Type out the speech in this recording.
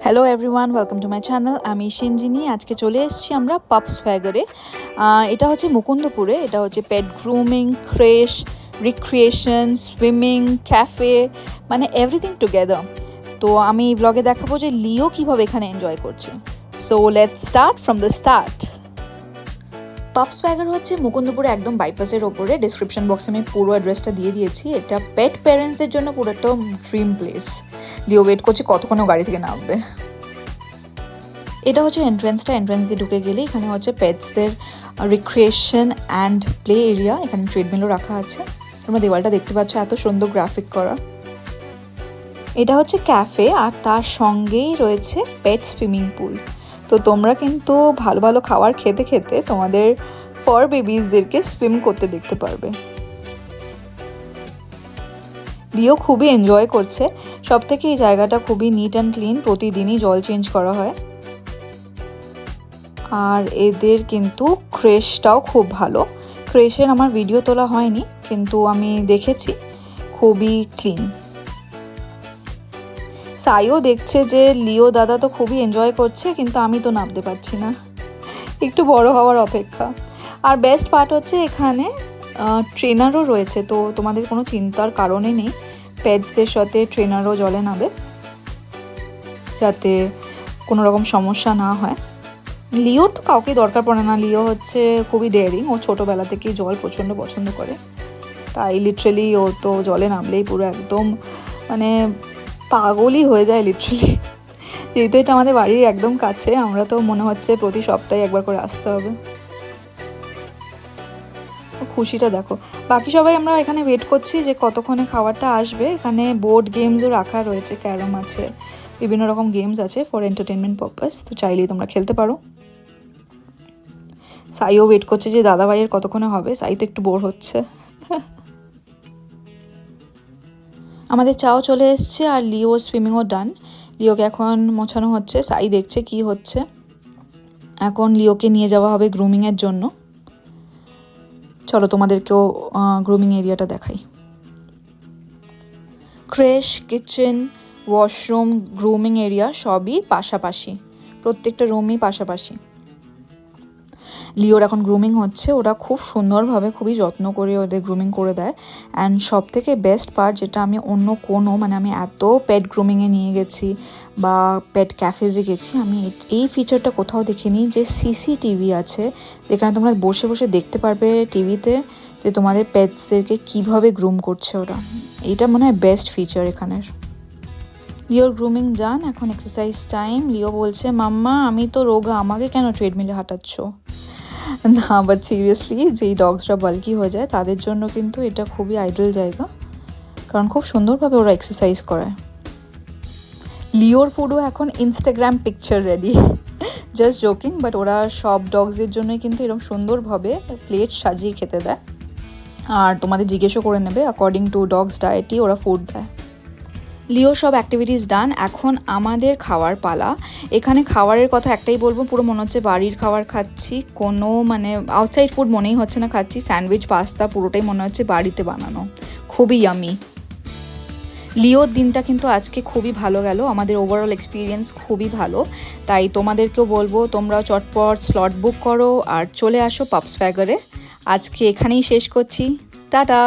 Hello everyone, welcome to my channel. আমি সিনজিনি। আজকে চলে এসেছি আমরা পাপস ওয়াগরে। এটা হচ্ছে মুকুন্দপুরে। এটা হচ্ছে pet grooming, creche, recreation, swimming, cafe, মানে এভরিথিং টুগেদার। তো আমি ব্লগে দেখাবো যে লিও কীভাবে এখানে এনজয় করছে। So let's start from the start. পাপস ওয়াগর হচ্ছে মুকুন্দপুরে একদম বাইপাসের ওপরে। ডিসক্রিপশন বক্সে আমি পুরো অ্যাড্রেসটা দিয়ে দিয়েছি। এটা পেট প্যারেন্টসের জন্য পুরো একটা ড্রিম প্লেস। লিও ওয়েট করছে কতক্ষণে গাড়ি থেকে নামবে। এটা হচ্ছে এন্ট্রেন্স দিয়ে ঢুকে গেলে এখানে হচ্ছে পেটসদের রিক্রিয়েশন অ্যান্ড প্লে এরিয়া। এখানে ট্রেডমিলও রাখা আছে। তোমরা দেওয়ালটা দেখতে পাচ্ছ, এত সুন্দর গ্রাফিক করা। এটা হচ্ছে ক্যাফে, আর তার সঙ্গেই রয়েছে পেট সুইমিং পুল। তো তোমরা কিন্তু ভালো ভালো খাবার খেতে খেতে তোমাদের ফর বেবিজদেরকে সুইম করতে দেখতে পারবে। লিও খুবই এনজয় করছে। সব থেকে এই জায়গাটা খুবই নিট অ্যান্ড ক্লিন, প্রতিদিনই জল চেঞ্জ করা হয়। আর এদের কিন্তু ক্রেশটাও খুব ভালো। ক্রেশের আমার ভিডিও তোলা হয়নি, কিন্তু আমি দেখেছি খুবই ক্লিন। সাইও দেখছে যে লিও দাদা তো খুবই এনজয় করছে, কিন্তু আমি তো নামতে পারছি না, একটু বড় হওয়ার অপেক্ষা। আর বেস্ট পার্ট হচ্ছে এখানে ট্রেনারও রয়েছে, তো তোমাদের কোনো চিন্তার কারণে নেই। পেটসদের সাথে ট্রেনারও জলে নামবে, যাতে কোনো রকম সমস্যা না হয়। লিওর তো কাউকে দরকার পড়ে না। লিও হচ্ছে খুবই ডেয়ারিং। ও ছোটোবেলা থেকেই জল প্রচণ্ড পছন্দ করে, তাই লিটারেলি ও তো জলে নামলেই পুরো একদম মানে পাগলই হয়ে যায় লিটারেলি। যেহেতু এটা আমাদের বাড়ির একদম কাছে, আমরা তো মনে হচ্ছে প্রতি সপ্তাহে একবার করে আসতে হবে। খুশিটা দেখো। বাকি সবাই আমরা এখানে ওয়েট করছি যে কতক্ষণে খাবারটা আসবে। এখানে বোর্ড গেমসও রাখা রয়েছে, ক্যারম আছে, বিভিন্ন রকম গেমস আছে ফর এন্টারটেনমেন্ট পারপাস। তো চাইলেই তোমরা খেলতে পারো। সাইও ওয়েট করছে যে দাদা ভাইয়ের কতক্ষণে হবে। সাই তো একটু বোর হচ্ছে। আমাদের চাও চলে এসছে, আর লিও সুইমিংও ডান। লিওকে এখন মোছানো হচ্ছে। সাই দেখছে কি হচ্ছে। এখন লিওকে নিয়ে যাওয়া হবে গ্রুমিংয়ের জন্য। চলো তোমাদেরকেও গ্রুমিং এরিয়াটা দেখাই। Crash, kitchen, washroom, grooming area সবই পাশাপাশি, প্রত্যেকটা রুমই পাশাপাশি। লিওর এখন গ্রুমিং হচ্ছে। ওরা খুব সুন্দরভাবে, খুবই যত্ন করে ওদের গ্রুমিং করে দেয়। অ্যান্ড সব থেকে বেস্ট পার্ট, যেটা আমি অন্য কোনো আমি এত পেট গ্রুমিংয়ে নিয়ে গেছি বা পেট ক্যাফেজে গেছি, আমি এই ফিচারটা কোথাও দেখিনি, যে সিসিটিভি আছে, যেখানে তোমরা বসে বসে দেখতে পারবে টিভিতে যে তোমাদের পেটসদেরকে কীভাবে গ্রুম করছে ওরা। এইটা মনে হয় বেস্ট ফিচার এখানের। লিওর গ্রুমিং ডান, এখন এক্সারসাইজ টাইম। লিও বলছে, মাম্মা আমি তো রোগা, আমাকে কেন ট্রেডমিলে হাঁটাচ্ছ? না, বাট সিরিয়াসলি যেই ডগসরা বাল্কি হয়ে যায় তাদের জন্য কিন্তু এটা খুবই আইডল জায়গা, কারণ খুব সুন্দরভাবে ওরা এক্সারসাইজ করায়। লিওর ফুডও এখন Instagram picture ready. Just joking, but ওরা সব ডগসের জন্যই কিন্তু এরকম সুন্দরভাবে প্লেট সাজিয়ে খেতে দেয়। আর তোমাদের জিজ্ঞেসও করে নেবে অ্যাকর্ডিং টু ডগস ডায়েটই ওরা ফুড দেয়। লিও সব অ্যাক্টিভিটিস ডান, এখন আমাদের খাওয়ার পালা। এখানে খাবারের কথা একটাই বলবো, পুরো মনে হচ্ছে বাড়ির খাবার খাচ্ছি, কোনো আউটসাইড ফুড মনেই হচ্ছে না খাচ্ছি। স্যান্ডউইচ, পাস্তা পুরোটাই মনে হচ্ছে বাড়িতে বানানো, খুবই ইয়ামি। লিওর দিনটা কিন্তু আজকে খুবই ভালো গেল, আমাদের ওভারঅল এক্সপিরিয়েন্স খুবই ভালো। তাই তোমাদেরকেও বলবো তোমরা চটপট স্লট বুক করো আর চলে আসো পাপস ওয়াগরে। আজকে এখানেই শেষ করছি, টাটা।